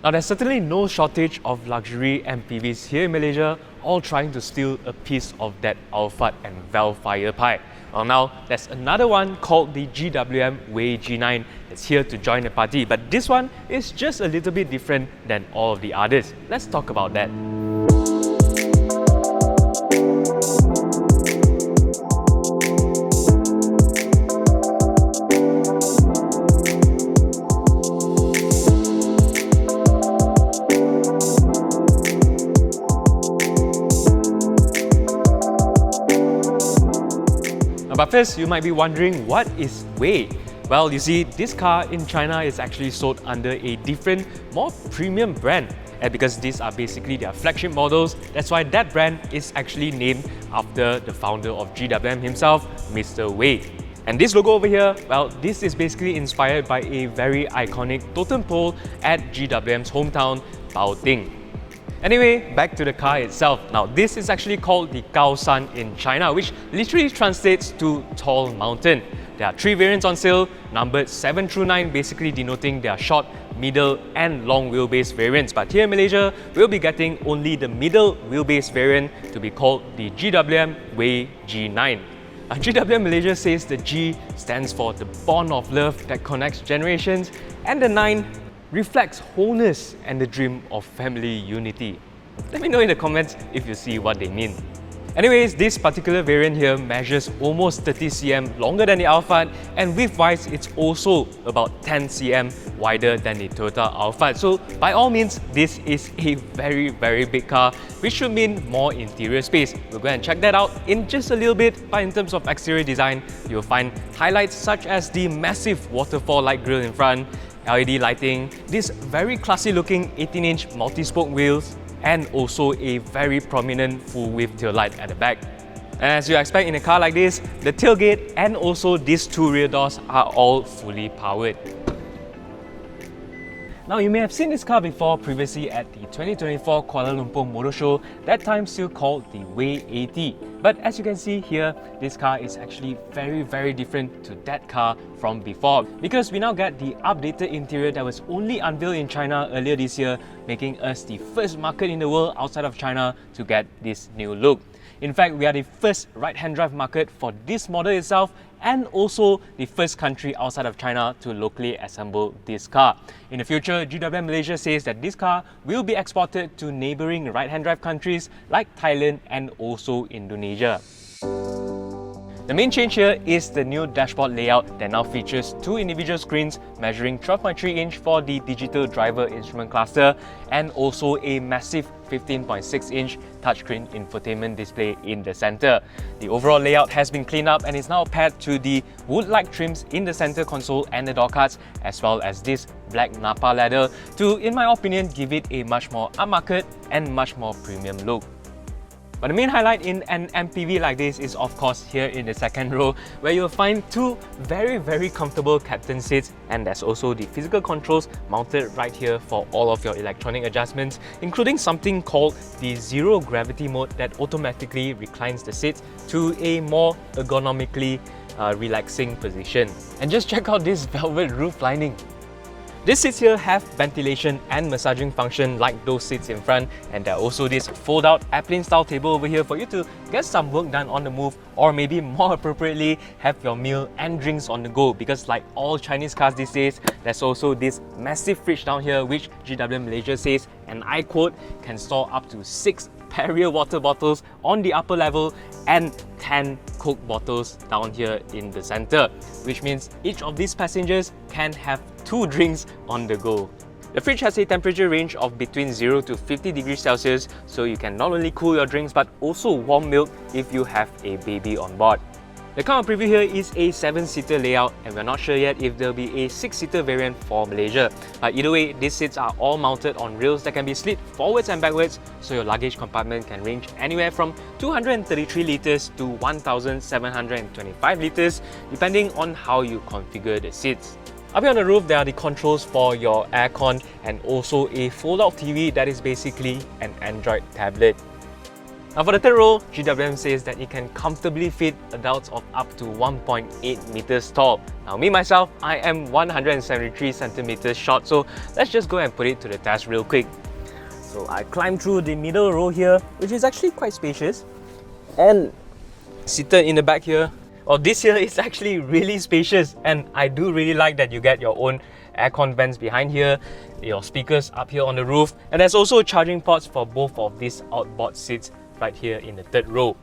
Now, there's certainly no shortage of luxury MPVs here in Malaysia, all trying to steal a piece of that Alphard and Vellfire pie. Well, now there's another one called the GWM Wey G9 that's here to join the party, but this one is just a little bit different than all of the others. Let's talk about that. But first, you might be wondering, what is Wey? Well, you see, this car in China is actually sold under a different, more premium brand. And because these are basically their flagship models, that's why that brand is actually named after the founder of GWM himself, Mr. Wei. And this logo over here, well, this is basically inspired by a very iconic totem pole at GWM's hometown, Baoting. Anyway, back to the car itself. Now, this is actually called the Gaoshan in China, which literally translates to tall mountain. There are 3 variants on sale, numbered 7 through 9, basically denoting their short, middle and long wheelbase variants. But here in Malaysia, we'll be getting only the middle wheelbase variant to be called the GWM Wey G9. GWM Malaysia says the G stands for the bond of love that connects generations, and the 9 reflects wholeness and the dream of family unity. Let me know in the comments if you see what they mean. Anyways, this particular variant here measures almost 30 cm longer than the Alphard, and width-wise, it's also about 10 cm wider than the Toyota Alphard. So by all means, this is a very big car, which should mean more interior space. We'll go and check that out in just a little bit. But in terms of exterior design, you'll find highlights such as the massive waterfall light grille in front, LED lighting, this very classy looking 18-inch multi-spoke wheels, and also a very prominent full-width tail light at the back. And as you expect in a car like this, the tailgate and also these 2 rear doors are all fully powered. Now, you may have seen this car before previously at the 2024 Kuala Lumpur Motor Show, that time still called the Wey 80. But as you can see here, this car is actually very different to that car from before, because we now get the updated interior that was only unveiled in China earlier this year, making us the first market in the world outside of China to get this new look. In fact, we are the first right-hand drive market for this model itself, and also the first country outside of China to locally assemble this car. In the future, GWM Malaysia says that this car will be exported to neighbouring right-hand drive countries like Thailand and also Indonesia. The main change here is the new dashboard layout that now features 2 individual screens measuring 12.3 inch for the digital driver instrument cluster, and also a massive 15.6 inch touchscreen infotainment display in the center. The overall layout has been cleaned up and is now paired to the wood-like trims in the center console and the door cards, as well as this black Napa leather to, in my opinion, give it a much more upmarket and much more premium look. But the main highlight in an MPV like this is of course here in the second row, where you'll find 2 very comfortable captain seats, and there's also the physical controls mounted right here for all of your electronic adjustments, including something called the zero gravity mode that automatically reclines the seats to a more ergonomically relaxing position. And just check out this velvet roof lining. These seats here have ventilation and massaging function like those seats in front, and there are also this fold-out airplane style table over here for you to get some work done on the move, or maybe more appropriately have your meal and drinks on the go, because like all Chinese cars these days, there's also this massive fridge down here which GWM Malaysia says, and I quote, can store up to 6 Perrier water bottles on the upper level and 10 Coke bottles down here in the center, which means each of these passengers can have 2 drinks on the go. The fridge has a temperature range of between 0 to 50 degrees Celsius, so you can not only cool your drinks but also warm milk if you have a baby on board. The car preview here is a 7-seater layout, and we're not sure yet if there'll be a 6-seater variant for Malaysia. But either way, these seats are all mounted on rails that can be slid forwards and backwards, so your luggage compartment can range anywhere from 233 litres to 1,725 litres, depending on how you configure the seats. Up here on the roof, there are the controls for your aircon and also a fold-out TV that is basically an Android tablet. Now for the third row, GWM says that it can comfortably fit adults of up to 1.8 meters tall. Now me myself, I am 173 centimeters short, so let's just go and put it to the test real quick. So I climb through the middle row here, which is actually quite spacious, and seated in the back here, this here is actually really spacious, and I do really like that you get your own aircon vents behind here, your speakers up here on the roof, and there's also charging ports for both of these outboard seats right here in the third row.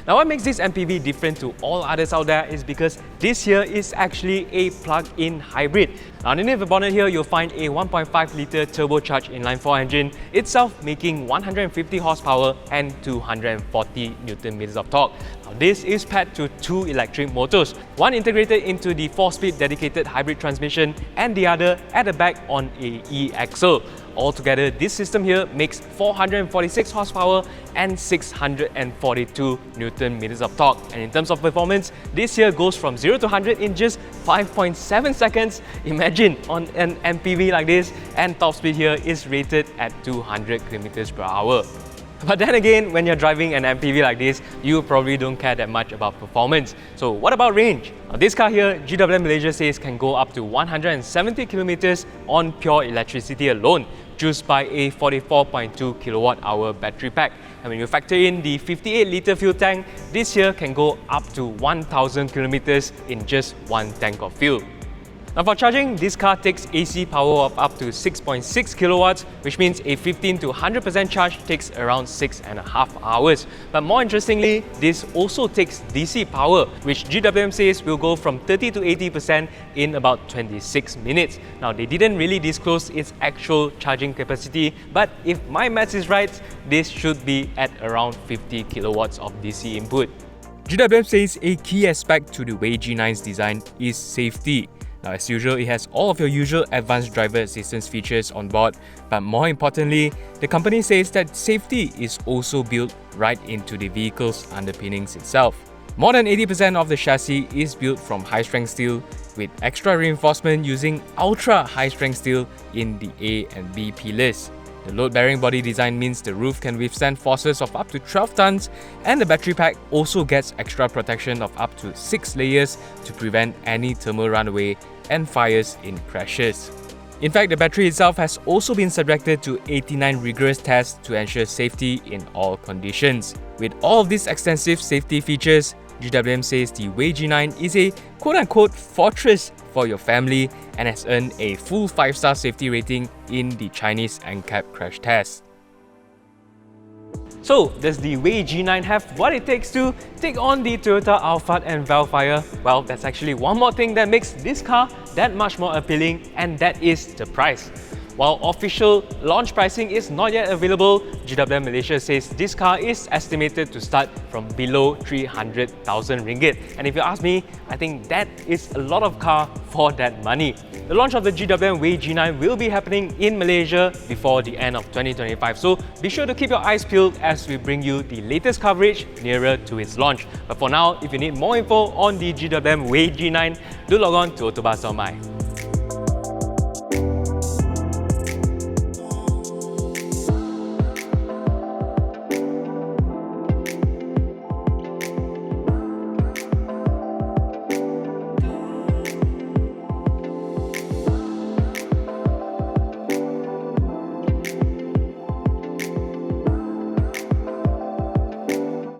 Now what makes this MPV different to all others out there is because this here is actually a plug-in hybrid. Now underneath the bonnet here, you'll find a 1.5 litre turbocharged inline-4 engine, itself making 150 horsepower and 240 Nm of torque. Now this is paired to two electric motors, one integrated into the 4-speed dedicated hybrid transmission and the other at the back on a e-axle. Altogether, this system here makes 446 horsepower and 642 Nm of torque. And in terms of performance, this here goes from 0 to 100 in just 5.7 seconds. Imagine on an MPV like this, and top speed here is rated at 200 km per hour. But then again, when you're driving an MPV like this, you probably don't care that much about performance. So what about range? Now, this car here, GWM Malaysia says can go up to 170 kilometers on pure electricity alone, juiced by a 44.2 kWh battery pack. And when you factor in the 58-litre fuel tank, this here can go up to 1000 kilometers in just one tank of fuel. Now for charging, this car takes AC power of up to 6.6 kilowatts, which means a 15 to 100% charge takes around 6.5 hours. But more interestingly, this also takes DC power, which GWM says will go from 30 to 80% in about 26 minutes. Now they didn't really disclose its actual charging capacity, but if my maths is right, this should be at around 50 kilowatts of DC input. GWM says a key aspect to the Wei G9's design is safety. Now as usual, it has all of your usual advanced driver assistance features on board, but more importantly, the company says that safety is also built right into the vehicle's underpinnings itself. More than 80% of the chassis is built from high-strength steel, with extra reinforcement using ultra-high-strength steel in the A and B pillars. The load-bearing body design means the roof can withstand forces of up to 12 tons, and the battery pack also gets extra protection of up to 6 layers to prevent any thermal runaway and fires in crashes. In fact, the battery itself has also been subjected to 89 rigorous tests to ensure safety in all conditions. With all of these extensive safety features, GWM says the Wei G9 is a quote-unquote fortress for your family and has earned a full 5-star safety rating in the Chinese NCAP crash test. So, does the Wei G9 have what it takes to take on the Toyota Alphard and Vellfire? Well, that's actually one more thing that makes this car that much more appealing, and that is the price. While official launch pricing is not yet available, GWM Malaysia says this car is estimated to start from below 300,000 ringgit. And if you ask me, I think that is a lot of car for that money. The launch of the GWM Wey G9 will be happening in Malaysia before the end of 2025, so be sure to keep your eyes peeled as we bring you the latest coverage nearer to its launch. But for now, if you need more info on the GWM Wey G9, do log on to AutoBuzz.my.